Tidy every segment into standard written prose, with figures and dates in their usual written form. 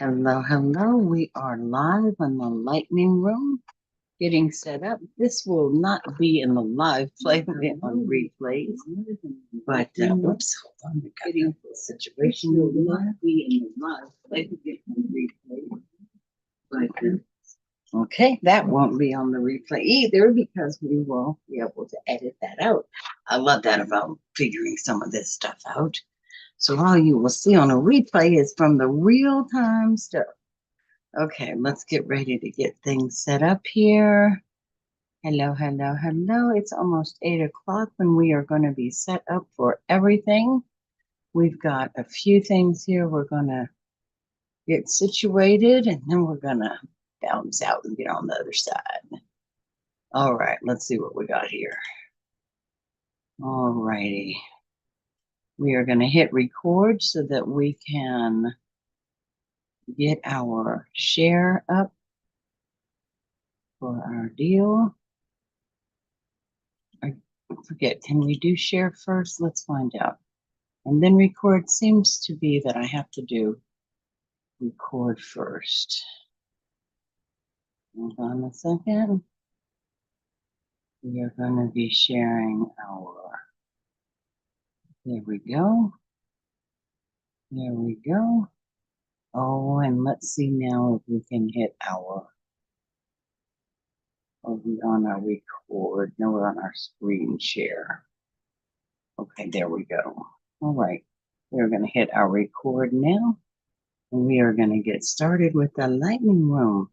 Hello, hello. We are live in the Lightning Room getting set up. This will not be in the live play on replays, but oops, hold on, we got getting the situation will not be in the live play on replays. But okay, that won't be on the replay either because we will be able to edit that out. I love that about figuring some of this stuff out. So all you will see on a replay is from the real time stuff. Okay, let's get ready to get things set up here. Hello, hello, hello. It's almost 8 o'clock when we are going to be set up for everything. We've got a few things here. We're going to get situated and then we're going to bounce out and get on the other side. All right, let's see what we got here. All righty. We are going to hit record so that we can get our share up for our deal. I forget, can we do share first? Let's find out. And then record seems to be that I have to do record first. Hold on a second. We are going to be sharing our, there we go. There we go. Oh, and let's see now if we can hit our, are we on our record? No, we're on our screen share. Okay, there we go. All right, we're going to hit our record now. And we are going to get started with the Lightning Room.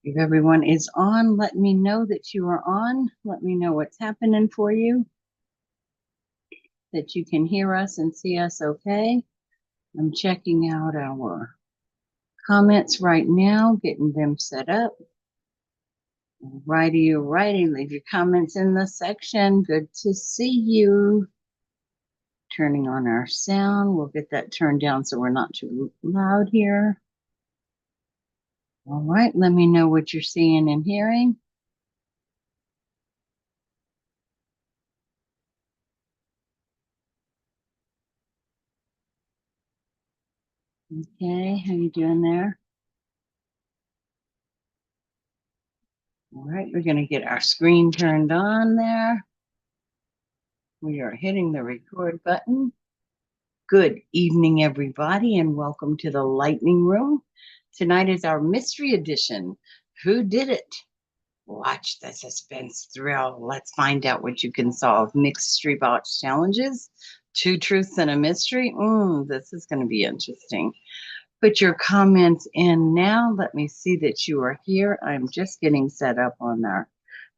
If everyone is on, let me know that you are on. Let me know what's happening for you, that you can hear us and see us okay. I'm checking out our comments right now, getting them set up. Alrighty, alrighty, leave your comments in the section. Good to see you. Turning on our sound. We'll get that turned down so we're not too loud here. All right, let me know what you're seeing and hearing. Okay, how you doing there? All right, we're going to get our screen turned on there. We are hitting the record button. Good evening, everybody, and welcome to the Lightning Room. Tonight is our mystery edition. Who did it? Watch the suspense thrill. Let's find out what you can solve. Mystery box challenges, 2 truths and a mystery. This is going to be interesting. Put your comments in now. Let me see that you are here. I'm just getting set up on our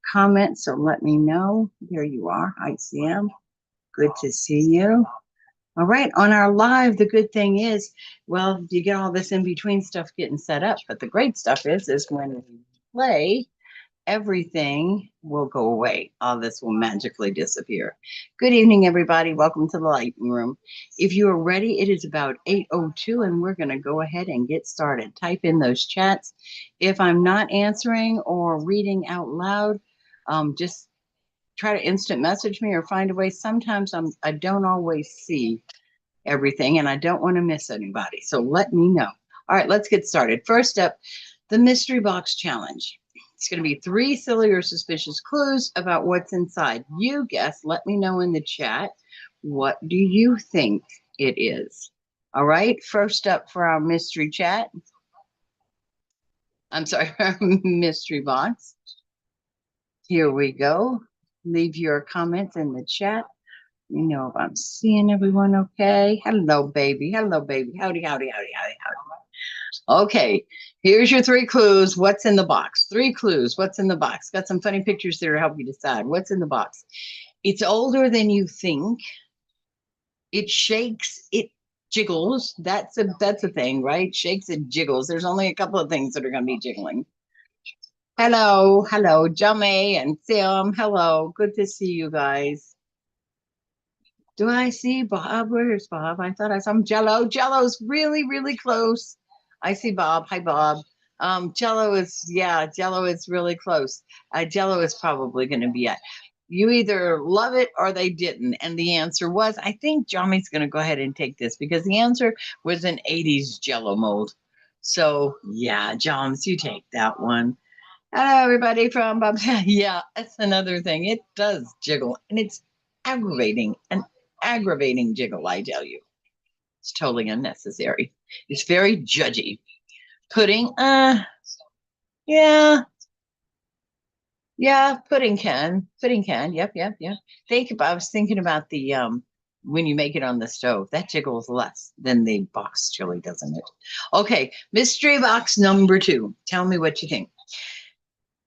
comments, so let me know. There you are. Hi, Sam. Good to see you. All right, on our live, the good thing is, well, you get all this in between stuff getting set up, but the great stuff is when we play, everything will go away. All this will magically disappear. Good evening, everybody. Welcome to the Lightning Room. If you are ready, it is about 8:02, and we're going to go ahead and get started. Type in those chats. If I'm not answering or reading out loud, just try to instant message me or find a way. Sometimes I don't always see everything, and I don't want to miss anybody. So let me know. All right, let's get started. First up, the Mystery Box Challenge. It's going to be 3 silly or suspicious clues about what's inside. You guess. Let me know in the chat. What do you think it is? All right. First up for our mystery chat. I'm sorry, our mystery box. Here we go. Leave your comments in the chat. You know if I'm seeing everyone okay. Hello, baby. Hello, baby. Howdy, howdy, howdy, howdy, howdy. Okay, here's your 3 clues. What's in the box? 3 clues. What's in the box? Got some funny pictures there to help you decide. What's in the box? It's older than you think. It shakes. It jiggles. That's a thing, right? Shakes and jiggles. There's only a couple of things that are going to be jiggling. Hello, hello, Jamie and Sam. Hello, good to see you guys. Do I see Bob? Where's Bob? I thought I saw him. Jello. Jello's really, really close. I see Bob. Hi, Bob. Jello is really close. Jello is probably going to be at. You either love it or they didn't. And the answer was, I think Johnny's going to go ahead and take this because the answer was an 80s Jello mold. So yeah, Joms, you take that one. Hello, everybody from Bob. Yeah, that's another thing. It does jiggle, and it's aggravating, an aggravating jiggle, I tell you. It's totally unnecessary. It's very judgy. Pudding, yeah, yeah, pudding can. Yep, yep, yep. I was thinking about the when you make it on the stove, that jiggles less than the box chili, doesn't it? Okay, mystery box number 2. Tell me what you think.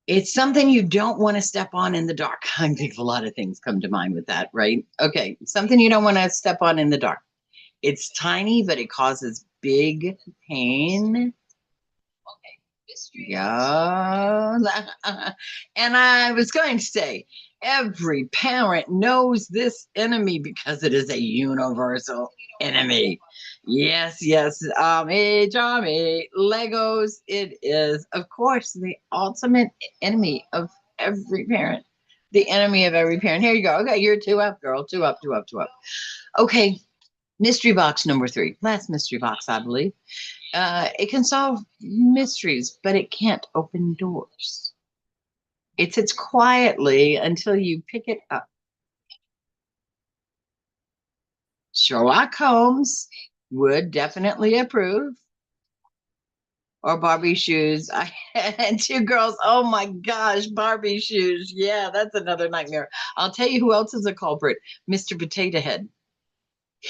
It's something you don't want to step on in the dark. I think a lot of things come to mind with that, right? Okay, something you don't want to step on in the dark. It's tiny, but it causes big pain. Yeah. And I was going to say, every parent knows this enemy because it is a universal enemy. Yes, yes. Legos. It is, of course, the ultimate enemy of every parent. The enemy of every parent. Here you go. Okay, you're 2 up, girl. 2 up, 2 up, 2 up. Okay, mystery box number 3. Last mystery box, I believe. It can solve mysteries, but it can't open doors. It sits quietly until you pick it up. Sherlock Holmes would definitely approve. Or Barbie shoes. I had 2 girls. Oh my gosh, Barbie shoes. Yeah, that's another nightmare. I'll tell you who else is a culprit. Mr. Potato Head.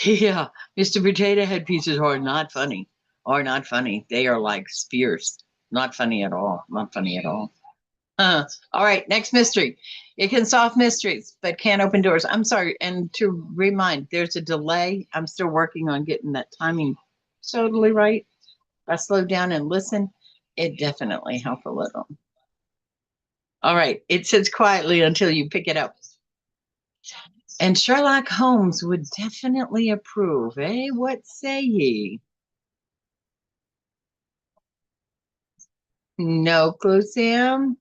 Yeah, Mr. Potato Head pieces are not funny. Are not funny. They are like spears. Not funny at all. Not funny at all. All right, next mystery. It can solve mysteries, but can't open doors. I'm sorry. And to remind, there's a delay. I'm still working on getting that timing totally right. If I slow down and listen, it definitely help a little. All right, it sits quietly until you pick it up. And Sherlock Holmes would definitely approve, eh? What say ye? No clue, Sam?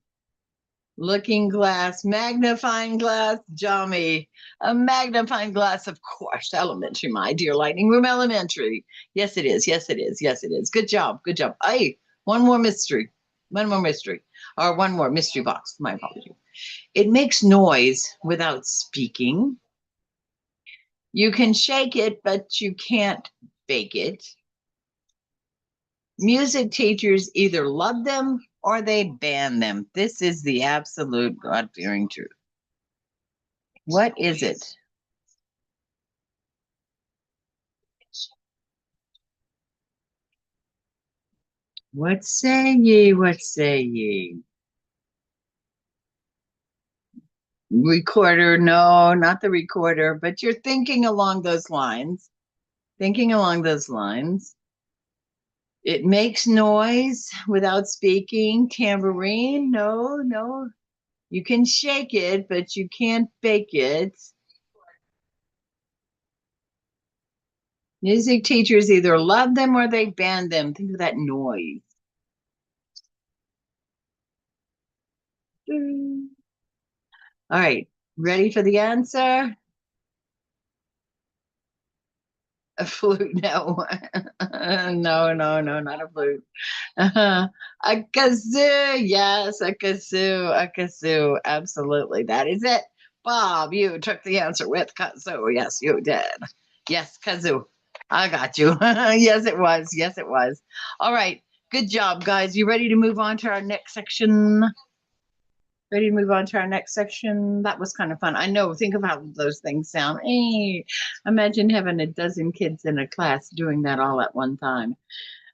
Looking glass, magnifying glass, Jommy. A magnifying glass, of course. Elementary, my dear. Lightning Room Elementary. Yes, it is. Yes, it is. Yes, it is. Good job. Good job. Hey, one more mystery. One more mystery. Or one more mystery box. My apology. It makes noise without speaking. You can shake it, but you can't bake it. Music teachers either love them or they ban them. This is the absolute God-fearing truth. What is it? What say ye? What say ye? Recorder? No, not the recorder, but you're thinking along those lines. Thinking along those lines. It makes noise without speaking. Tambourine? No, no. You can shake it, but you can't bake it. Music teachers either love them or they ban them. Think of that noise. All right, ready for the answer? A flute? No, no, no, no, not a flute. A kazoo, yes, a kazoo, a kazoo. Absolutely, that is it. Bob, you took the answer with kazoo. Yes, you did. Yes, kazoo. I got you. Yes, it was. Yes, it was. All right. Good job, guys. You ready to move on to our next section? Ready to move on to our next section? That was kind of fun. I know. Think of how those things sound. Hey, imagine having a dozen kids in a class doing that all at one time.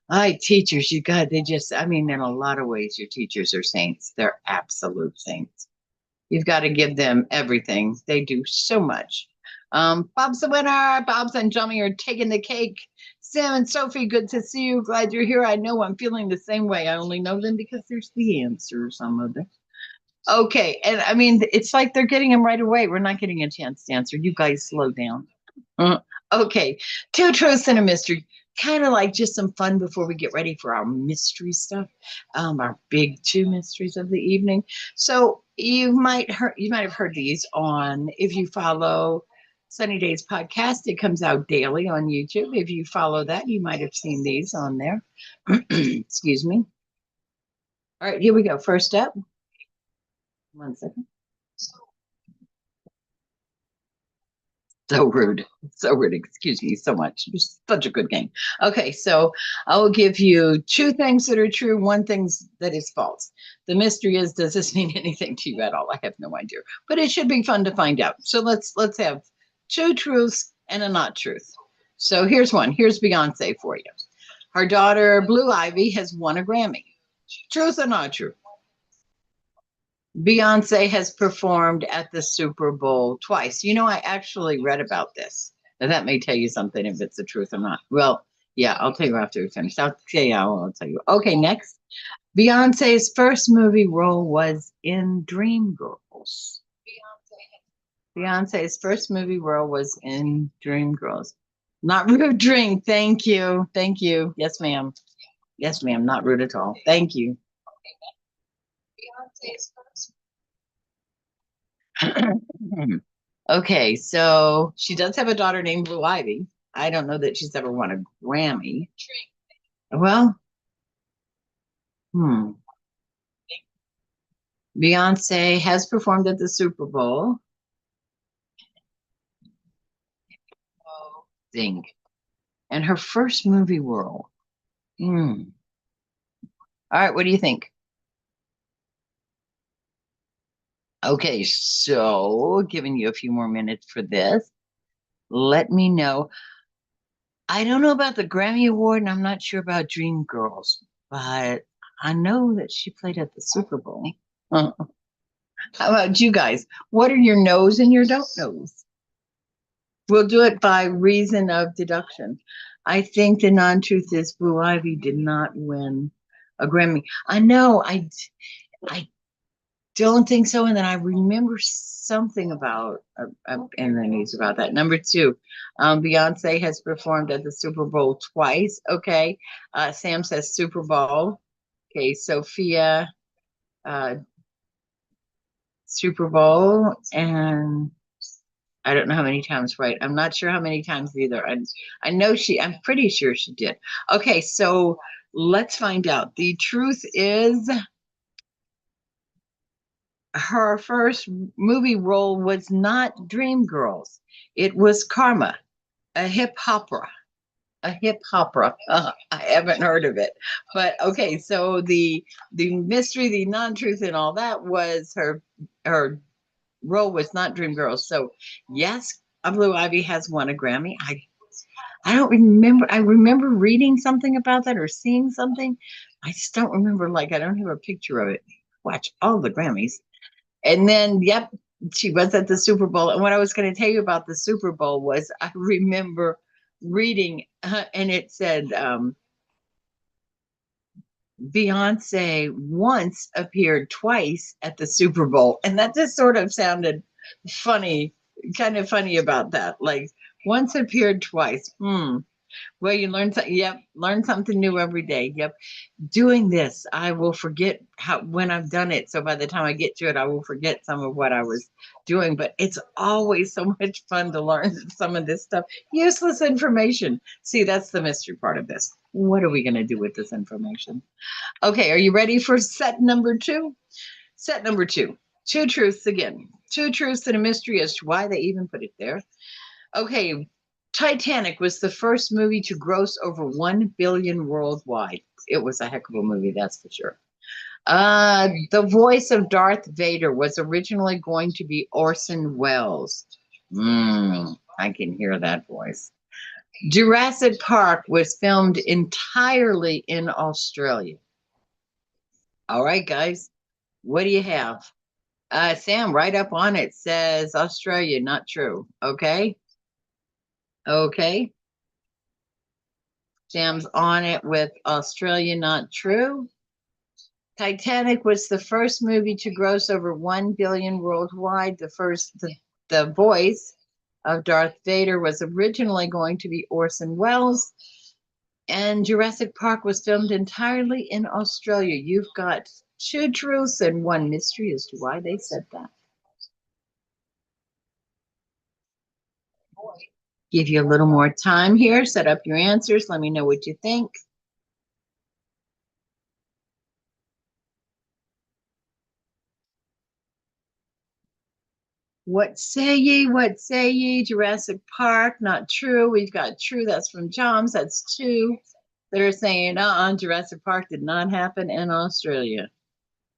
I teachers, you got they just. I mean, in a lot of ways, your teachers are saints. They're absolute saints. You've got to give them everything. They do so much. Bob's the winner. Bob's and Johnny are taking the cake. Sam and Sophie, good to see you. Glad you're here. I know I'm feeling the same way. I only know them because there's the answer, some of them. Okay, and I mean, it's like they're getting them right away. We're not getting a chance to answer. You guys slow down. Okay, 2 truths and a mystery. Kind of like just some fun before we get ready for our mystery stuff, our big 2 mysteries of the evening. So you might have heard these on if you follow. Sunny Days podcast. It comes out daily on YouTube. If you follow that, you might have seen these on there. Excuse me. All right, here we go. First up. 1 second. So rude. So rude. Excuse me so much. It's such a good game. Okay, so I will give you two things that are true, one thing that is false. The mystery is, does this mean anything to you at all? I have no idea, but it should be fun to find out. So let's have two truths and a not truth. So here's one. Here's Beyonce for you. Her daughter Blue Ivy has won a Grammy. Truth or not true? Beyonce has performed at the Super Bowl twice. You know, I actually read about this. Now, that may tell you something if it's the truth or not. Well, yeah, I'll tell you after we finish. I'll tell you. Okay, next. Beyonce's first movie role was in Dreamgirls. Beyonce's first movie role was in Dreamgirls. Not rude dream. Thank you. Thank you. Yes, ma'am. Yes, ma'am. Not rude at all. Thank you. Beyonce's first. Okay, so she does have a daughter named Blue Ivy. I don't know that she's ever won a Grammy. Well, Beyonce has performed at the Super Bowl. Thing. And her first movie role. All right, what do you think? Okay, so giving you a few more minutes for this. Let me know. I don't know about the Grammy Award, and I'm not sure about Dreamgirls, but I know that she played at the Super Bowl. How about you guys? What are your knows and your don't knows? We'll do it by reason of deduction. I think the non-truth is Blue Ivy did not win a Grammy. I know, I don't think so. And then I remember something about in the news about that. Number two, Beyonce has performed at the Super Bowl twice. Okay. Sam says Super Bowl. Okay. Sophia, Super Bowl. And I don't know how many times, right? I'm not sure how many times either. I know I'm pretty sure she did. Okay. So let's find out. The truth is, her first movie role was not Dreamgirls. It was Karma, a hip opera. A hip opera. I haven't heard of it, but okay. So the mystery, the non-truth, and all that was her role was not Dreamgirls. So yes, Blue Ivy has won a Grammy. I don't remember. I remember reading something about that or seeing something. I just don't remember. Like I don't have a picture of it. Watch all the Grammys. And then, yep, she was at the Super Bowl. And what I was going to tell you about the Super Bowl was I remember reading, and it said Beyonce once appeared twice at the Super Bowl. And that just sort of sounded funny, kind of funny about that. Like once appeared twice. Well, you learn something. Yep, learn something new every day. Yep, doing this, I will forget when I've done it. So by the time I get to it, I will forget some of what I was doing. But it's always so much fun to learn some of this stuff. Useless information. See, that's the mystery part of this. What are we going to do with this information? Okay, are you ready for set number two? Set number two. Two truths again. Two truths and a mystery as to why they even put it there. Okay, Titanic was the first movie to gross over 1 billion worldwide. It was a heck of a movie, that's for sure. The voice of Darth Vader was originally going to be Orson Welles. I can hear that voice. Jurassic Park was filmed entirely in Australia. All right, guys, what do you have? Sam, right up on it says Australia, not true. Okay. Okay. Sam's on it with Australia, not true. Titanic was the first movie to gross over 1 billion worldwide. The voice of Darth Vader was originally going to be Orson Welles, and Jurassic Park was filmed entirely in Australia. You've got two truths and one mystery as to why they said that. Give you a little more time here. Set up your answers. Let me know what you think. What say ye? What say ye? Jurassic Park, not true. We've got true. That's from Joms. That's two that are saying, Jurassic Park did not happen in Australia.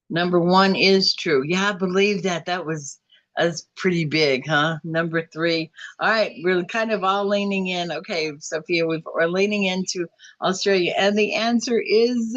Number one is true. Yeah, I believe that. That's pretty big, huh? Number three. All right, we're kind of all leaning in. Okay, Sophia, we're leaning into Australia. And the answer is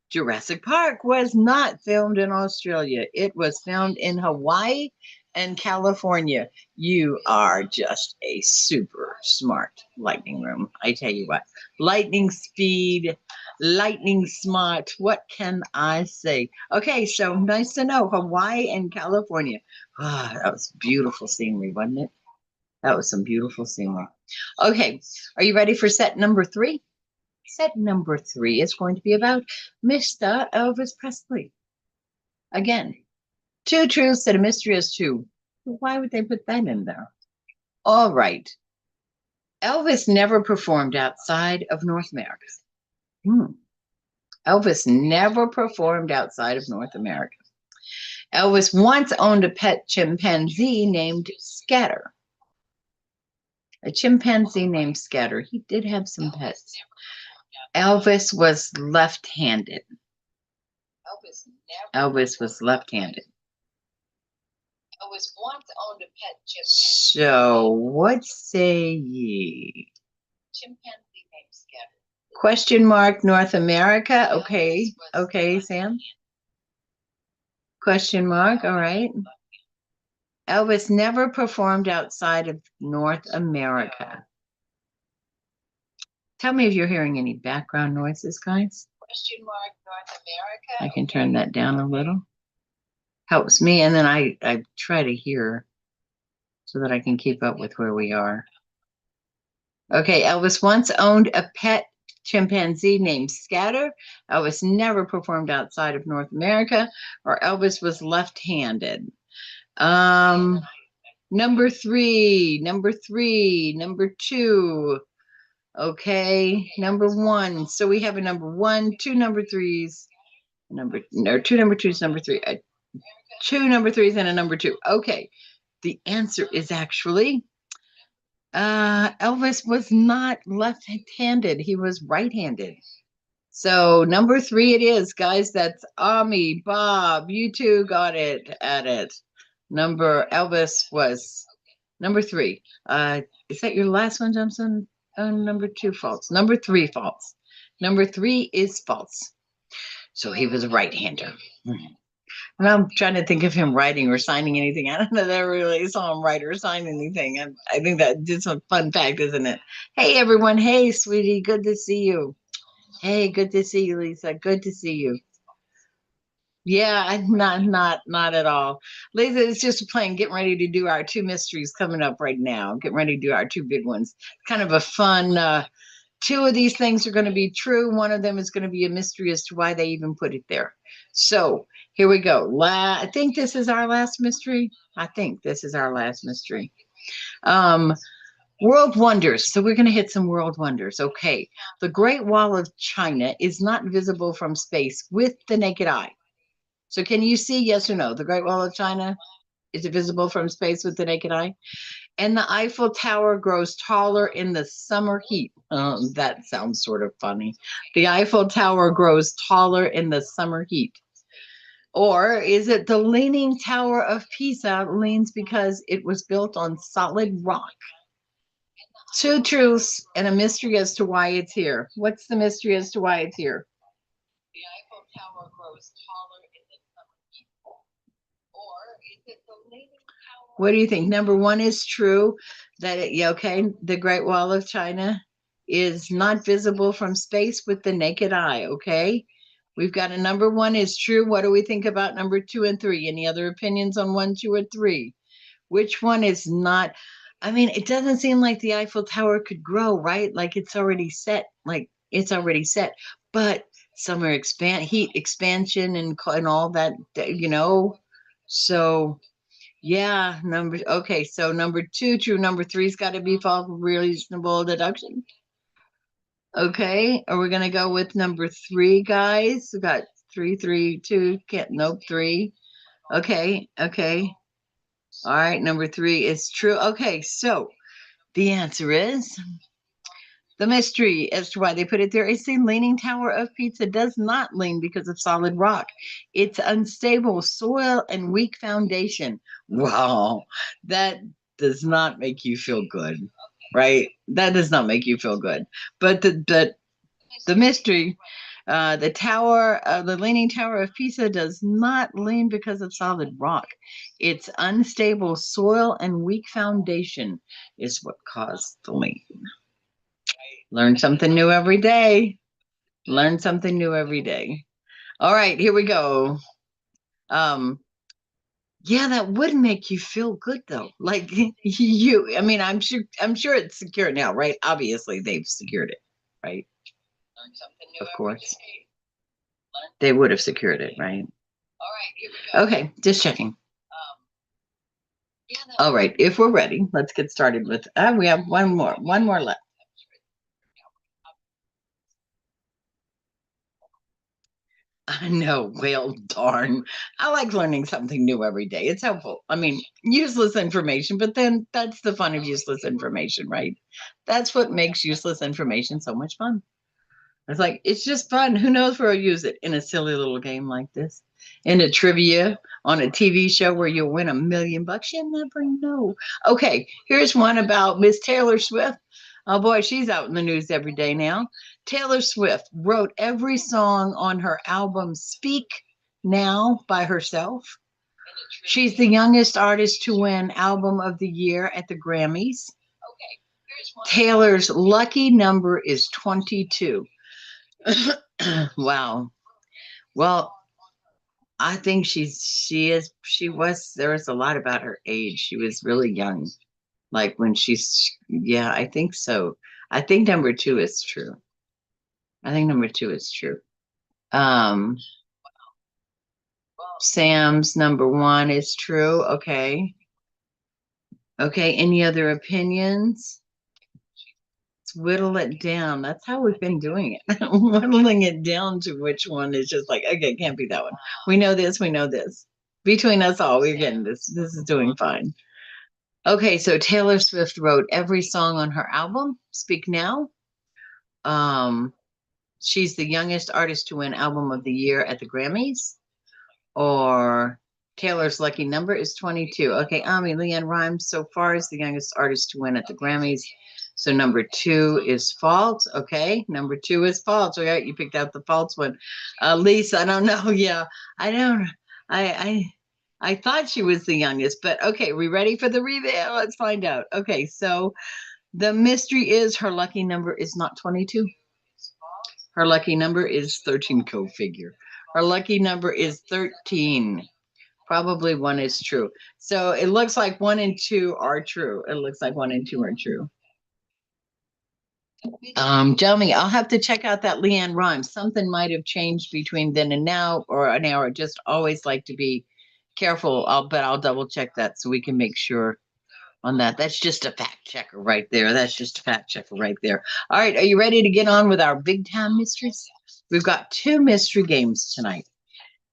Jurassic Park was not filmed in Australia. It was filmed in Hawaii and California. You are just a super smart lightning room. I tell you what, lightning speed, lightning smart. What can I say? Okay, so nice to know Hawaii and California. Ah, that was beautiful scenery, wasn't it? That was some beautiful scenery. Okay, are you ready for set number three? Set number three is going to be about Mr. Elvis Presley. Again, two truths and a mystery as to why would they put that in there? All right. Elvis never performed outside of North America. Elvis never performed outside of North America. Elvis once owned a pet chimpanzee named Scatter. A chimpanzee named Scatter. He did have some pets. Elvis was left-handed. Elvis was left-handed. Elvis once owned a pet chimpanzee. So what say ye? Chimpanzee named Scatter. Question mark North America. Okay. Okay, Sam. Question mark. All right. Elvis never performed outside of North America. Tell me if you're hearing any background noises, guys. Question mark North America. I can turn that down a little. Helps me, and then I try to hear so that I can keep up with where we are. Okay, Elvis once owned a pet chimpanzee named Scatter. Elvis never performed outside of North America, or Elvis was left-handed. Number three, number two. Okay, number one. So we have a number one, two number threes, two number twos, number three, two number threes, and a number two. Okay, the answer is actually Elvis was not left-handed. He was right-handed. So number three it is, guys. That's Ami, Bob, you two got it at it. Elvis was number three. Is that your last one, Johnson? Number two false. Number three false. Number three is false. So he was a right-hander. And I'm trying to think of him writing or signing anything. I don't know that I really saw him write or sign anything. I think that did some fun fact, isn't it? Hey, everyone. Hey, sweetie. Good to see you. Hey, good to see you, Lisa. Good to see you. Yeah, not at all. Lisa, it's just playing, getting ready to do our two mysteries coming up right now. Getting ready to do our two big ones. Kind of a fun, two of these things are going to be true. One of them is going to be a mystery as to why they even put it there. So here we go. I think this is our last mystery. I think this is our last mystery. World wonders. So we're going to hit some world wonders. Okay. The Great Wall of China is not visible from space with the naked eye. So can you see, yes or no? The Great Wall of China, is it visible from space with the naked eye? And the Eiffel Tower grows taller in the summer heat. That sounds sort of funny. The Eiffel Tower grows taller in the summer heat. Or is it the Leaning Tower of Pisa leans because it was built on solid rock? Two truths and a mystery as to why it's here. What's the mystery as to why it's here? The Eiffel Tower grows taller in the summer heat. Or is it the Leaning Tower? What do you think? Number one is true, that the Great Wall of China is not visible from space with the naked eye. Okay, we've got a number one is true. What do we think about number two and three? Any other opinions on one, two, or three? Which one is not? I mean, it doesn't seem like the Eiffel Tower could grow, right? Like it's already set. But summer heat expansion and all that, So Yeah, okay, so number two, true. Number three's got to be false, reasonable deduction. Okay, are we gonna go with number three, guys? We got three, three, two, can't, nope, three. Okay, okay. All right, number three is true. Okay, so the answer is the mystery as to why they put it there is the Leaning Tower of Pisa does not lean because of solid rock. It's unstable soil and weak foundation. Wow, that does not make you feel good, right? That does not make you feel good. But the mystery, the Leaning Tower of Pisa does not lean because of solid rock. Its unstable soil and weak foundation is what caused the lean. Learn something new every day. Learn something new every day. All right, here we go. Um, yeah, that would make you feel good though. Like I mean, I'm sure it's secure now, right? Obviously, they've secured it, right? Of course. They would have secured it, right? Okay, just checking. All right, if we're ready, let's get started with we have one more left. I know, well, darn. I like learning something new every day. It's helpful. I mean, useless information, but then that's the fun of useless information, right? That's what makes useless information so much fun. It's like, it's just fun. Who knows where I'll use it in a silly little game like this? In a trivia on a TV show where you'll win $1,000,000. You never know. Okay, here's one about Miss Taylor Swift. Oh boy, she's out in the news every day now. Taylor Swift wrote every song on her album Speak Now by herself. She's the youngest artist to win Album of the Year at the Grammys. Taylor's lucky number is 22. Wow. Well, I think she was there was a lot about her age. She was really young. Like when yeah, I think so. I think number two is true. I think number two is true. Um Sam's number one is true. Okay. Okay. Any other opinions? Let's whittle it down. That's how we've been doing it. Whittling it down to which one is just like, okay, can't be that one. We know this, we know this. Between us all, we're getting this. This is doing fine. Okay, so Taylor Swift wrote every song on her album, Speak Now. Um, she's the youngest artist to win Album of the Year at the Grammys. Or Taylor's lucky number is 22. Okay, LeAnn Rimes so far is the youngest artist to win at the Grammys. So number two is false. Okay, number two is false. Okay, you picked out the false one. Lisa, I don't know. Yeah, I don't. I thought she was the youngest, but okay, we ready for the reveal? Let's find out. Okay, so the mystery is her lucky number is not 22. Her lucky number is 13, co figure. Her lucky number is 13. Probably one is true. So it looks like one and two are true. It looks like one and two are true. Johnny, I'll have to check out that LeAnn Rimes. Something might have changed between then and now, or an hour. Just always like to be careful. But I'll double check that so we can make sure on that. That's just a fact checker right there. That's just a fact checker right there. All right, are you ready to get on with our big time mysteries? We've got two mystery games tonight.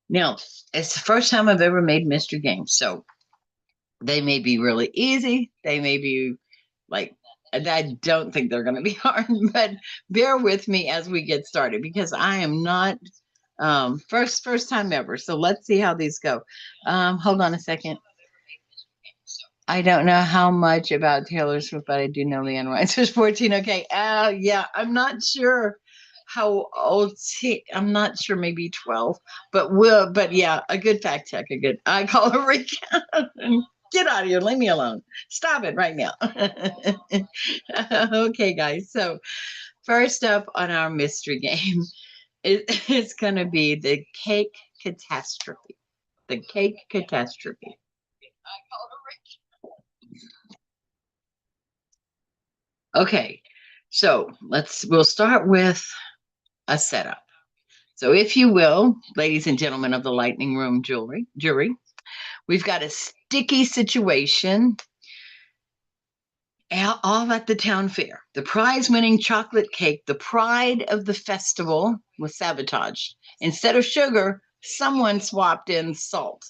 Now, it's the first time I've ever made mystery games, so they may be really easy. They may be like, I don't think they're going to be hard, but bear with me as we get started because I am not first time ever. So let's see how these go. Hold on a second. I don't know how much about Taylor Swift, but I do know LeAnn Rimes was 14. Okay. Yeah, I'm not sure how old I'm not sure, maybe 12, but yeah, a good fact check. I call her Rick. Get out of here. Leave me alone. Stop it right now. Okay, guys. So first up on our mystery game, it's going to be the cake catastrophe. The cake catastrophe. Okay, so we'll start with a setup. So if you will, ladies and gentlemen of the Lightning Room jury, we've got a sticky situation all at the town fair. The prize-winning chocolate cake, the pride of the festival, was sabotaged. Instead of sugar, someone swapped in salt.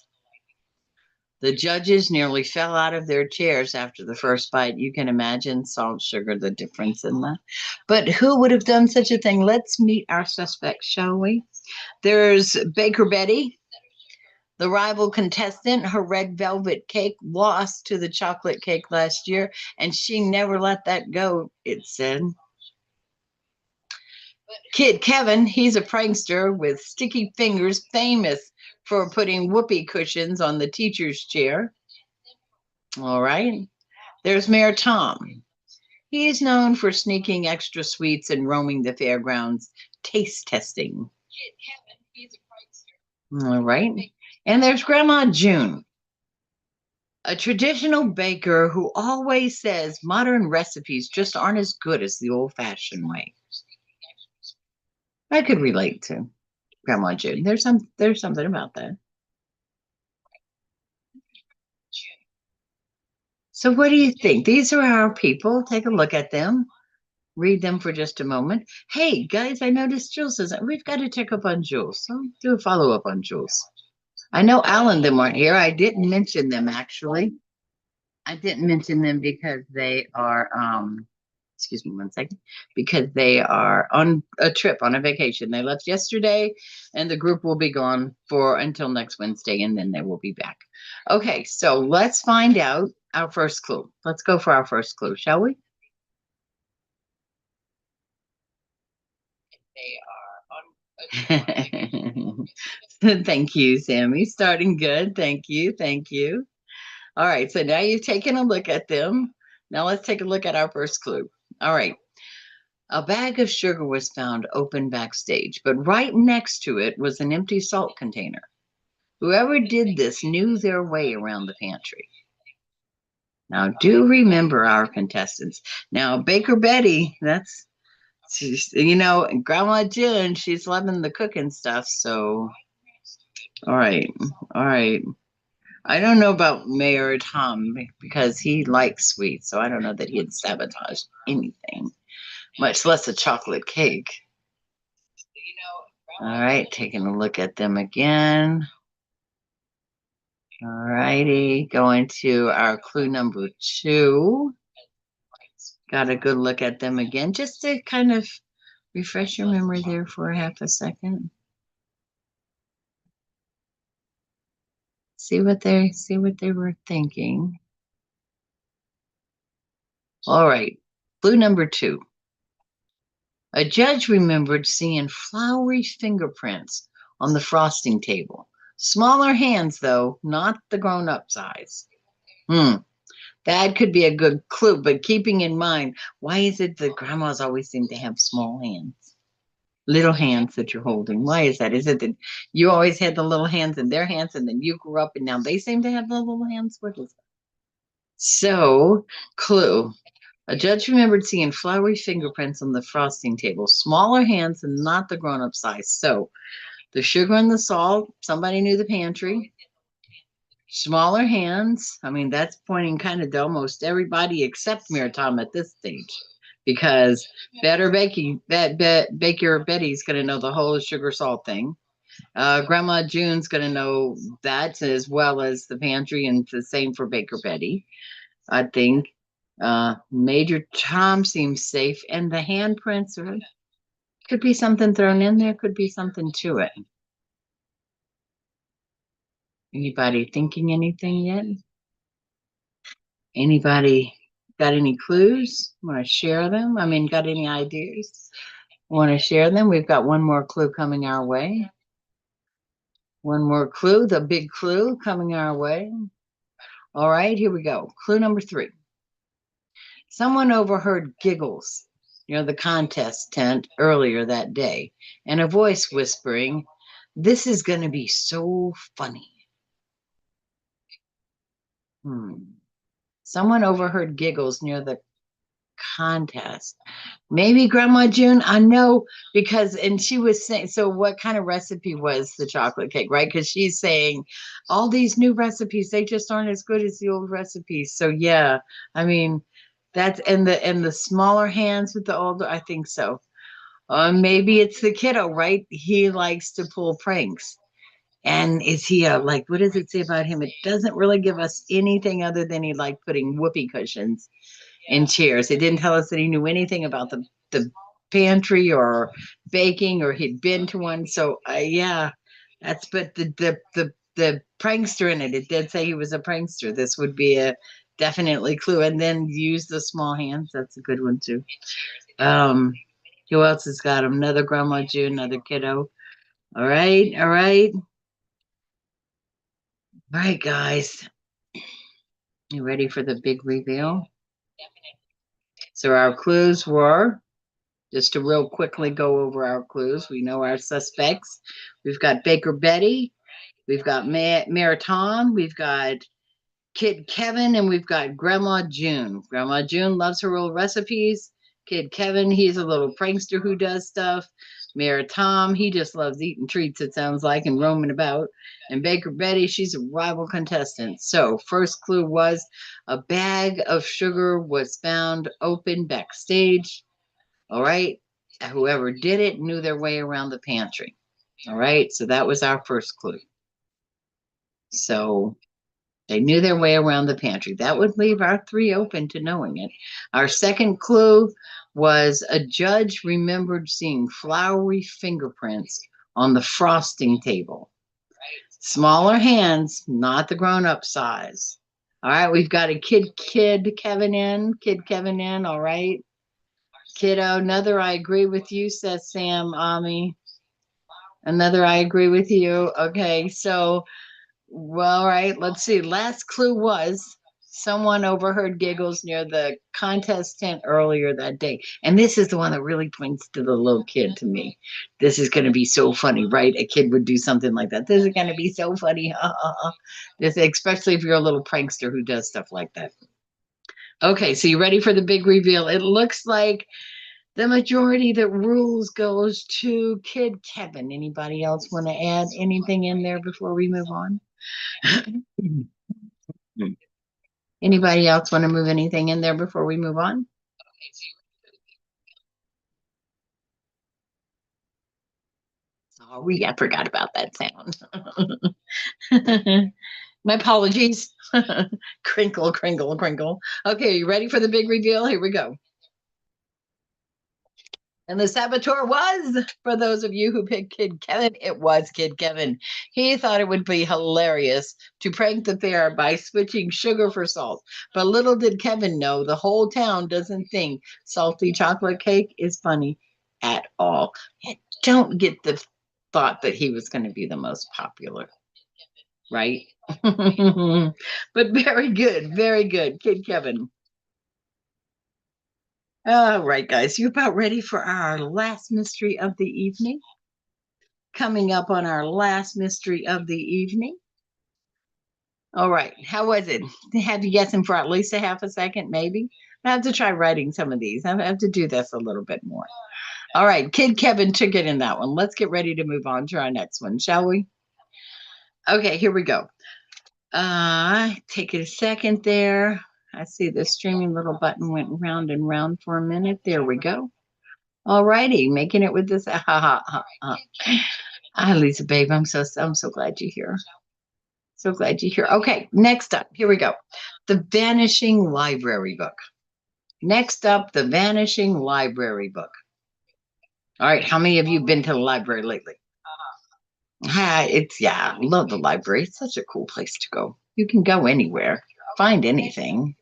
The judges nearly fell out of their chairs after the first bite. You can imagine salt, sugar, the difference in that. But who would have done such a thing? Let's meet our suspects, shall we? There's Baker Betty, the rival contestant. Her red velvet cake lost to the chocolate cake last year, and she never let that go, it said. Kid Kevin, he's a prankster with sticky fingers, famous for putting whoopee cushions on the teacher's chair. All right. There's Mayor Tom. He is known for sneaking extra sweets and roaming the fairgrounds, taste testing. All right. And there's Grandma June, a traditional baker who always says modern recipes just aren't as good as the old-fashioned way. I could relate to Grandma June. There's something about that. So what do you think? These are our people. Take a look at them. Read them for just a moment. Hey, guys, I noticed Jules says we've got to check up on Jules. So do a follow-up on Jules. I know Alan them weren't here. I didn't mention them, actually. I didn't mention them because they are, excuse me one second, because they are on a trip, on a vacation. They left yesterday, and the group will be gone for until next Wednesday, and then they will be back. Okay, so let's find out our first clue. Let's go for our first clue, shall we? They are on. Thank you, Sammy. Starting good. Thank you. Thank you. All right, so now you've taken a look at them. Now let's take a look at our first clue. All right. A bag of sugar was found open backstage, but right next to it was an empty salt container. Whoever did this knew their way around the pantry. Now, do remember our contestants. Now, Baker Betty, Grandma June, she's loving the cooking stuff. So, all right. I don't know about Mayor Tom because he likes sweets, so I don't know that he'd sabotage anything, much less a chocolate cake. All right, taking a look at them again. All righty, going to our clue number 2. Got a good look at them again, just to kind of refresh your memory there for half a second. See what they were thinking. All right, clue number 2. A judge remembered seeing flowery fingerprints on the frosting table. Smaller hands, though, not the grown-up size. That could be a good clue, but keeping in mind, why is it that grandmas always seem to have small hands? Little hands that you're holding. Why is that? Is it that you always had the little hands in their hands and then you grew up and now they seem to have the little hands? What is that? So, clue. A judge remembered seeing flowery fingerprints on the frosting table, smaller hands and not the grown-up size. So the sugar and the salt, somebody knew the pantry. Smaller hands. I mean, that's pointing kind of to almost everybody except Mayor Tom at this stage, because Baker Betty's going to know the whole sugar salt thing. Grandma June's going to know that as well as the pantry, and the same for Baker Betty, I think. Major Tom seems safe, and the handprints could be something thrown in there, could be something to it. Anybody thinking anything yet? Anybody got any clues? Want to share them? I mean, got any ideas? Want to share them? We've got one more clue coming our way. One more clue, the big clue coming our way. All right, here we go. Clue number 3. Someone overheard giggles near the contest tent earlier that day, and a voice whispering, "This is going to be so funny." Someone overheard giggles near the contest. Maybe Grandma June, I know because, and she was saying, so what kind of recipe was the chocolate cake, right? Because she's saying all these new recipes, they just aren't as good as the old recipes. So yeah, I mean, that's and the smaller hands with the older, I think so. Maybe it's the kiddo, right? He likes to pull pranks. And is he a like? What does it say about him? It doesn't really give us anything other than he liked putting whoopee cushions in chairs. It didn't tell us that he knew anything about the pantry or baking or he'd been to one. So yeah, that's but the prankster in it. It did say he was a prankster. This would be a definitely clue. And then use the small hands. That's a good one too. Um, who else has got him? Another Grandma June, another kiddo. All right, all right. All right, guys. You ready for the big reveal? So our clues were, just to real quickly go over our clues, we know our suspects. We've got Baker Betty, we've got Mayor Tom, we've got Kid Kevin, and we've got Grandma June. Grandma June loves her old recipes. Kid Kevin, he's a little prankster who does stuff. Mayor Tom, he just loves eating treats, it sounds like, and roaming about. And Baker Betty, she's a rival contestant. So, first clue was a bag of sugar was found open backstage. All right. Whoever did it knew their way around the pantry. All right. So, that was our first clue. So, they knew their way around the pantry. That would leave our three open to knowing it. Our second clue was a judge remembered seeing flowery fingerprints on the frosting table. Smaller hands, not the grown-up size. All right, we've got a kid Kevin in, all right. Kiddo, another I agree with you, says Sam Ami. Another I agree with you. Okay, so well, all right, let's see. Last clue was someone overheard giggles near the contest tent earlier that day. And this is the one that really points to the little kid to me. This is going to be so funny, right? A kid would do something like that. This is going to be so funny. This, especially if you're a little prankster who does stuff like that. Okay, so you ready for the big reveal? It looks like the majority that rules goes to Kid Kevin. Anybody else want to add anything in there before we move on? Anybody else want to move anything in there before we move on? Sorry, I forgot about that sound. My apologies. Crinkle, crinkle, crinkle. Okay, you ready for the big reveal? Here we go. And the saboteur was, for those of you who picked Kid Kevin, it was Kid Kevin. He thought it would be hilarious to prank the fair by switching sugar for salt. But little did Kevin know the whole town doesn't think salty chocolate cake is funny at all. I don't get the thought that he was going to be the most popular, right? But very good, very good, Kid Kevin. All right, guys, you about ready for our last mystery of the evening? Coming up on our last mystery of the evening. All right, how was it? Have you guessing for at least a half a second, maybe? I have to try writing some of these. I have to do this a little bit more. All right, Kid Kevin took it in that one. Let's get ready to move on to our next one, shall we? Okay, here we go. Take it a second there. I see the streaming little button went round and round for a minute. There we go. All righty, making it with this. Hi, Lisa, babe. I'm so glad you're here. So glad you're here. Okay, next up, here we go. The Vanishing Library Book. Next up, The Vanishing Library Book. All right, how many of you been to the library lately? Hi, I love the library. It's such a cool place to go. You can go anywhere, find anything,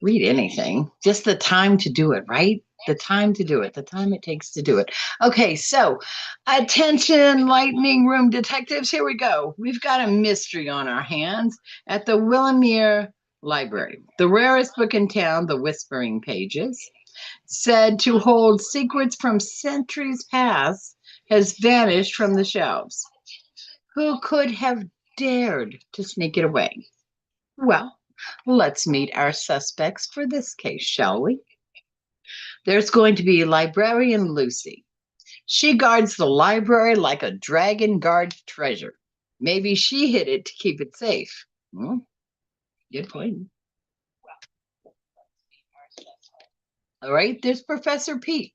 read anything. Just the time to do it, right? The time to do it, the time it takes to do it. Okay, so attention, lightning room detectives. Here we go. We've got a mystery on our hands at the Willamere Library, the rarest book in town, The Whispering Pages, said to hold secrets from centuries past, has vanished from the shelves. Who could have dared to sneak it away? Well, let's meet our suspects for this case, shall we? There's going to be Librarian Lucy. She guards the library like a dragon guards treasure. Maybe she hid it to keep it safe. Hmm, good point. All right, there's Professor Pete.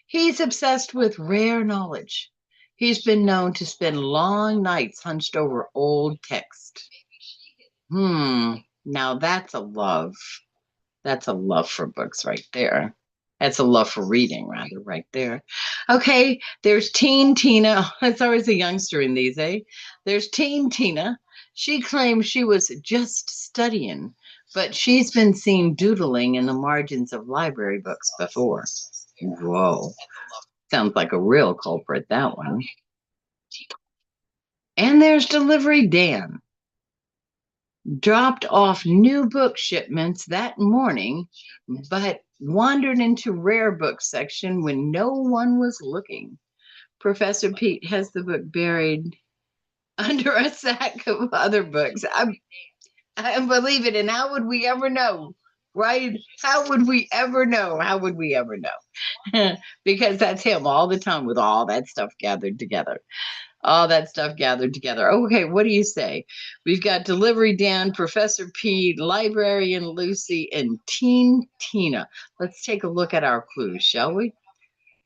He's obsessed with rare knowledge. He's been known to spend long nights hunched over old text. Now that's a love. That's a love for books right there. That's a love for reading, rather, right there. Okay, there's Teen Tina. It's always a youngster in these, eh? There's Teen Tina. She claims she was just studying, but she's been seen doodling in the margins of library books before. Whoa. Sounds like a real culprit, that one. And there's Delivery Dan. Dropped off new book shipments that morning, but wandered into rare book section when no one was looking. Professor Pete has the book buried under a sack of other books. I believe it. And how would we ever know? Right? How would we ever know? How would we ever know? Because that's him all the time with all that stuff gathered together. All that stuff gathered together. Okay, what do you say? We've got Delivery Dan, Professor Pete, Librarian Lucy, and Teen Tina. Let's take a look at our clues, shall we?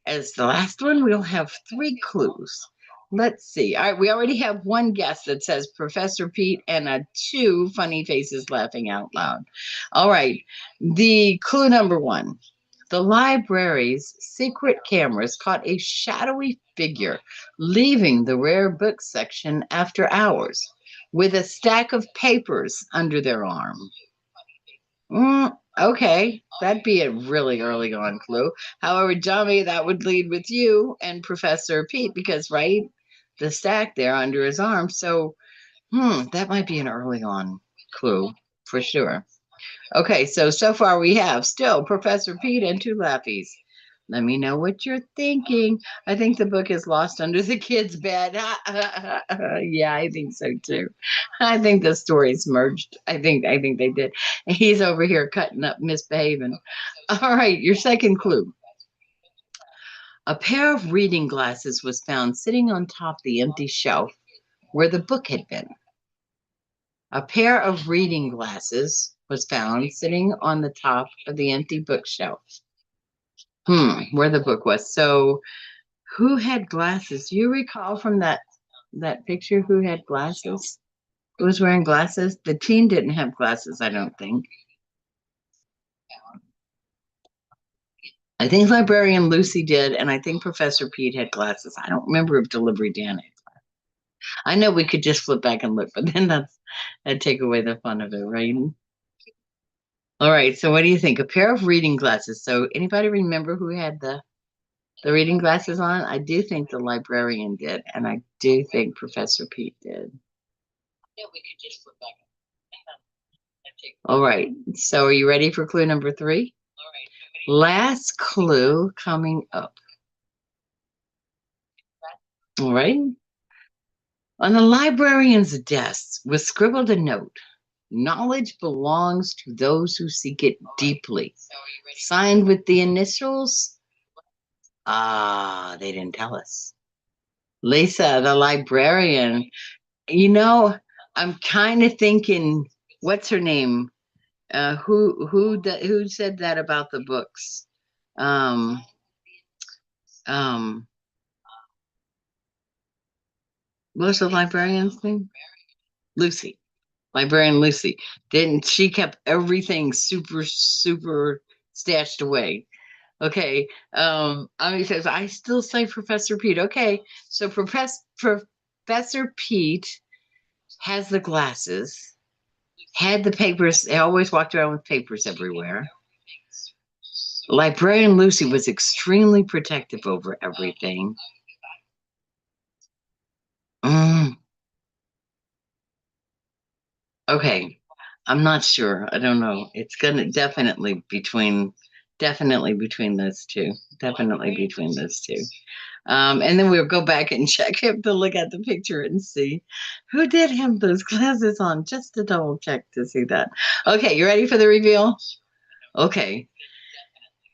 As the last one, we'll have 3 clues. Let's see. All right, we already have one guess that says Professor Pete and 2 funny faces laughing out loud. All right, the clue number 1. The library's secret cameras caught a shadowy figure leaving the rare books section after hours with a stack of papers under their arm. Okay, that'd be a really early on clue. However, Johnny, that would lead with you and Professor Pete because, right, the stack there under his arm. So, that might be an early on clue for sure. Okay, so far we have still Professor Pete and 2 Lappies. Let me know what you're thinking. I think the book is lost under the kid's bed. Yeah, I think so too. I think the stories merged. I think they did. He's over here cutting up, misbehaving. All right, your second clue. A pair of reading glasses was found sitting on top the empty shelf where the book had been. A pair of reading glasses was found sitting on the top of the empty bookshelf. Where the book was. So who had glasses? Do you recall from that picture who had glasses? Who was wearing glasses? The teen didn't have glasses, I don't think. I think Librarian Lucy did, and I think Professor Pete had glasses. I don't remember if Delivery Dan had glasses. I know we could just flip back and look, but then that'd take away the fun of it, right? All right, so what do you think? A pair of reading glasses. So anybody remember who had the reading glasses on? I do think the librarian did, and I do think Professor Pete did. Yeah, we could just flip back. All right, so are you ready for clue number 3? All right. Last clue coming up. All right. On the librarian's desk was scribbled a note. Knowledge belongs to those who seek it deeply. Signed with the initials. They didn't tell us. Lisa, the librarian. You know, I'm kind of thinking, what's her name? Who said that about the books? What's the librarian's name? Lucy. Librarian Lucy. Didn't she kept everything super stashed away? Okay. He says, I still say Professor Pete. Okay. So Professor Pete has the glasses, had the papers. They always walked around with papers everywhere. Librarian Lucy was extremely protective over everything. Okay. I'm not sure. I don't know. It's gonna definitely between those two. Definitely between those two. And then we'll go back and check him to look at the picture and see who did have those glasses on, just to double check to see that. Okay, you ready for the reveal? Okay.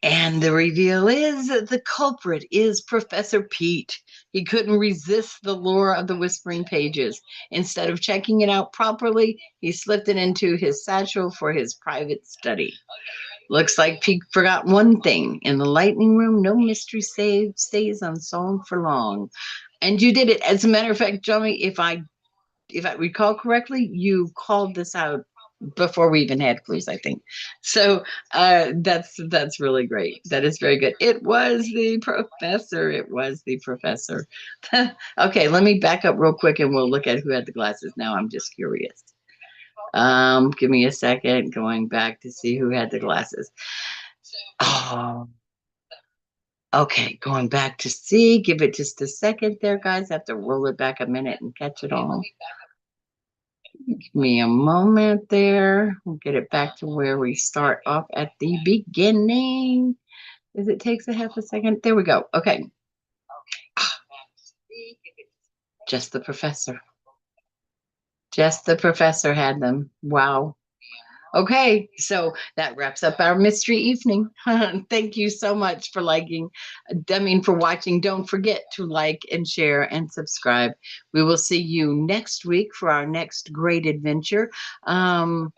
And the reveal is that the culprit is Professor Pete. He couldn't resist the lure of the whispering pages. Instead of checking it out properly, he slipped it into his satchel for his private study. Looks like Pete forgot one thing. In the lightning room, no mystery stays unsolved for long. And you did it. As a matter of fact, Joey, if I recall correctly, you called this out before we even had clues, I think. So that's really great. That is very good. It was the professor. It was the professor. Okay, let me back up real quick and we'll look at who had the glasses now. I'm just curious. Give me a second, going back to see who had the glasses. Oh, okay, going back to see. Give it just a second there, guys. I have to roll it back a minute and catch it all. Give me a moment there. We'll get it back to where we start off at the beginning. As it takes a half a second. There we go. Okay. Just the professor. Just the professor had them. Wow. Okay, so that wraps up our mystery evening. Thank you so much for for watching. Don't forget to like and share and subscribe. We will see you next week for our next great adventure. We're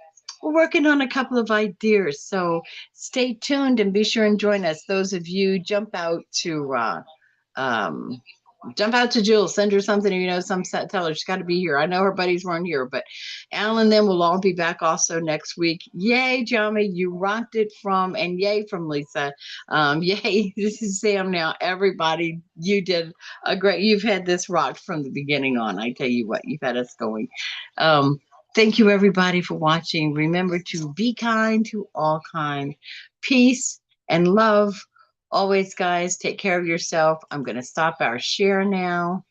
working on a couple of ideas, so stay tuned and be sure and join us. Those of you um, jump out to Jules, send her something, tell her she's got to be here. I know her buddies weren't here, but Al and them will all be back also next week. Yay, Johnny, you rocked it and yay from Lisa. Yay, this is Sam now. Everybody, you've had this rocked from the beginning on. I tell you what, you've had us going. Thank you everybody for watching. Remember to be kind to all kind. Peace and love. Always, guys, take care of yourself. I'm going to stop our share now.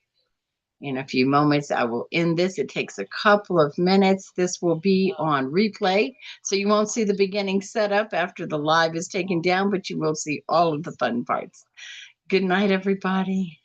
In a few moments, I will end this. It takes a couple of minutes. This will be on replay, so you won't see the beginning setup after the live is taken down, but you will see all of the fun parts. Good night, everybody.